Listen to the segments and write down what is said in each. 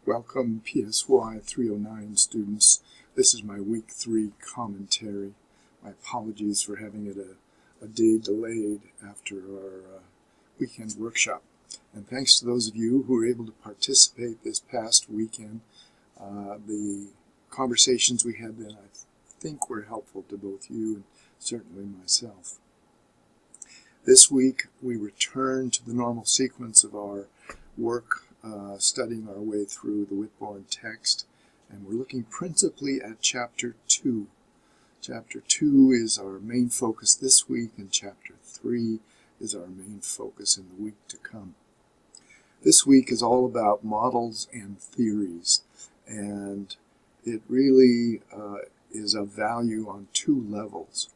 Welcome PSY 309 students. This is my week 3 commentary. My apologies for having it a day delayed after our weekend workshop. And thanks to those of you who were able to participate this past weekend. The conversations we had then I think were helpful to both you and certainly myself. This week we return to the normal sequence of our work, studying our way through the Whitbourne text, and we're looking principally at Chapter 2. Chapter 2 is our main focus this week, and Chapter 3 is our main focus in the week to come. This week is all about models and theories, and it really is of value on two levels.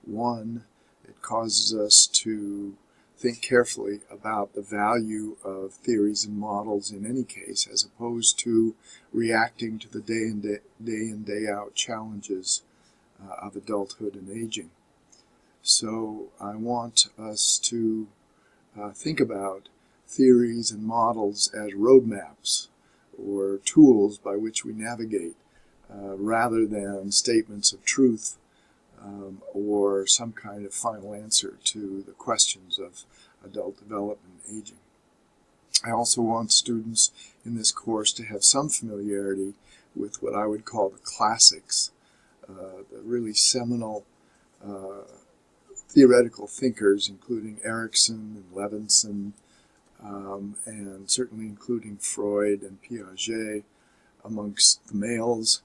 One, it causes us to think carefully about the value of theories and models in any case, as opposed to reacting to the day in, day out challenges of adulthood and aging. So I want us to think about theories and models as roadmaps or tools by which we navigate, rather than statements of truth or some kind of final answer to the questions of adult development and aging. I also want students in this course to have some familiarity with what I would call the classics, the really seminal theoretical thinkers, including Erikson and Levinson, and certainly including Freud and Piaget. Amongst the males,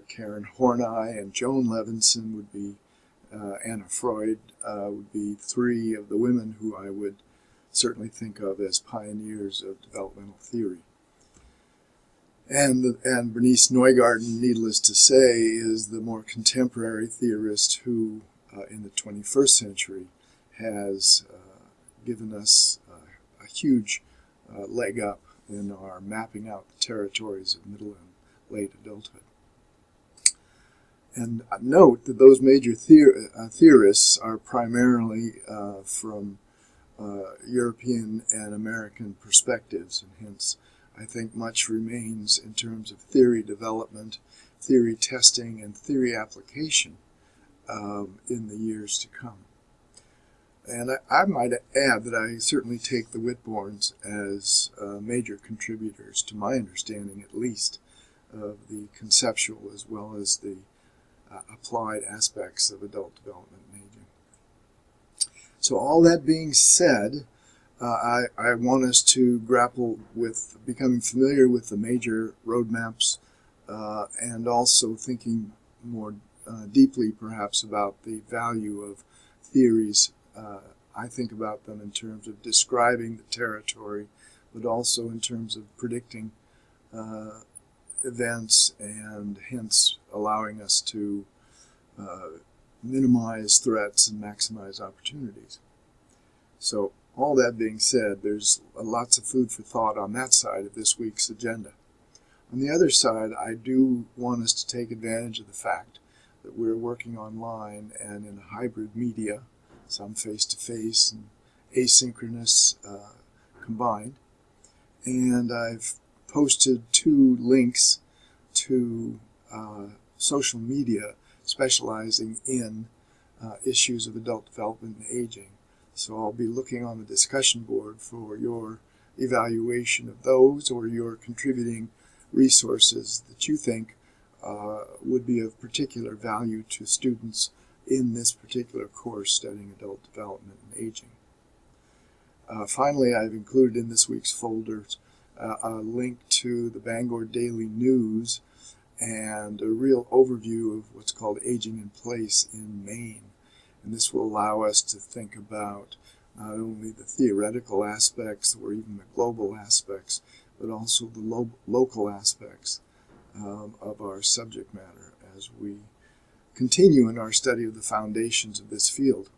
Karen Horney and Joan Levinson would be, Anna Freud would be three of the women who I would certainly think of as pioneers of developmental theory. And Bernice Neugarten, needless to say, is the more contemporary theorist who, in the 21st century, has given us a huge leg up in our mapping out the territories of middle and late adulthood. And note that those major theorists are primarily from European and American perspectives, and hence I think much remains in terms of theory development, theory testing, and theory application in the years to come. And I might add that I certainly take the Whitbournes as major contributors, to my understanding at least, of the conceptual as well as the applied aspects of adult development and aging. So all that being said, I want us to grapple with becoming familiar with the major roadmaps and also thinking more deeply perhaps about the value of theories. I think about them in terms of describing the territory, but also in terms of predicting events and hence allowing us to minimize threats and maximize opportunities. So all that being said, there's lots of food for thought on that side of this week's agenda. On the other side, I do want us to take advantage of the fact that we're working online and in a hybrid media, some face-to-face and asynchronous combined. And I've posted 2 links to social media specializing in issues of adult development and aging. So I'll be looking on the discussion board for your evaluation of those or your contributing resources that you think would be of particular value to students in this particular course studying adult development and aging. Finally, I've included in this week's folders a link to the Bangor Daily News and a real overview of what's called Aging in Place in Maine. And this will allow us to think about not only the theoretical aspects or even the global aspects, but also the local aspects of our subject matter as we continue in our study of the foundations of this field.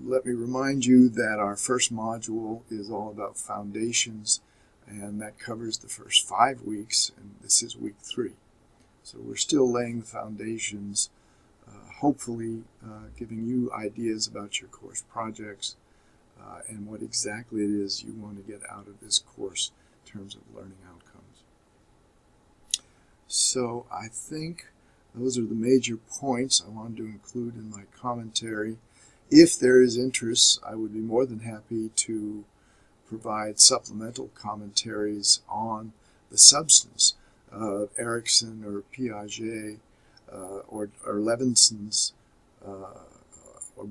Let me remind you that our first module is all about foundations, and that covers the first 5 weeks, and this is week 3. So we're still laying the foundations, hopefully giving you ideas about your course projects and what exactly it is you want to get out of this course terms of learning outcomes. So I think those are the major points I wanted to include in my commentary. If there is interest, I would be more than happy to provide supplemental commentaries on the substance of Erikson or Piaget or Levinson's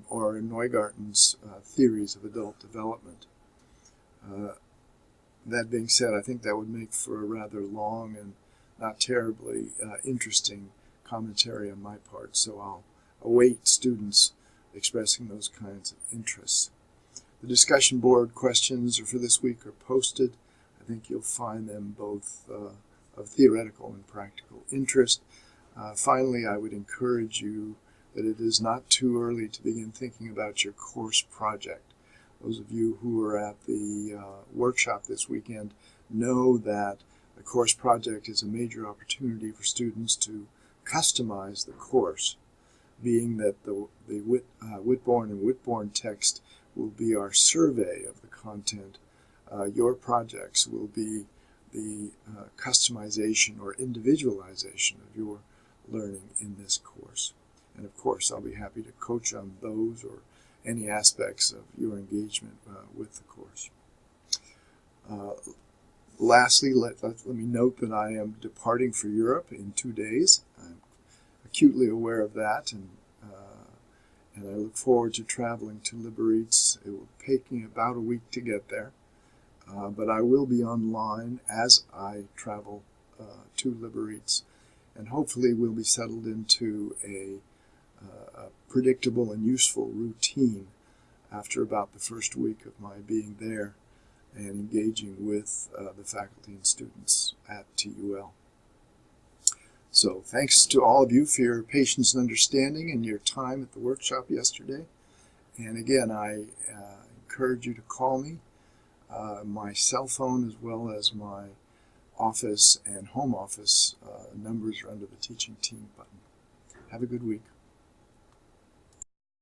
or Neugarten's theories of adult development. That being said, I think that would make for a rather long and not terribly interesting commentary on my part, so I'll await students expressing those kinds of interests. The discussion board questions for this week are posted. I think you'll find them both of theoretical and practical interest. Finally, I would encourage you that it is not too early to begin thinking about your course project. Those of you who are at the workshop this weekend know that the course project is a major opportunity for students to customize the course, being that the Whitbourne and Whitbourne text will be our survey of the content. Your projects will be the customization or individualization of your learning in this course. And of course, I'll be happy to coach on those or any aspects of your engagement with the course. Lastly, let me note that I am departing for Europe in 2 days. I'm acutely aware of that, and I look forward to traveling to Liberec. It will take me about a week to get there, but I will be online as I travel to Liberec, and hopefully we'll be settled into a predictable and useful routine after about the first week of my being there and engaging with the faculty and students at TUL. So thanks to all of you for your patience and understanding and your time at the workshop yesterday. And again, I encourage you to call me. My cell phone as well as my office and home office numbers are under the Teaching Team button. Have a good week.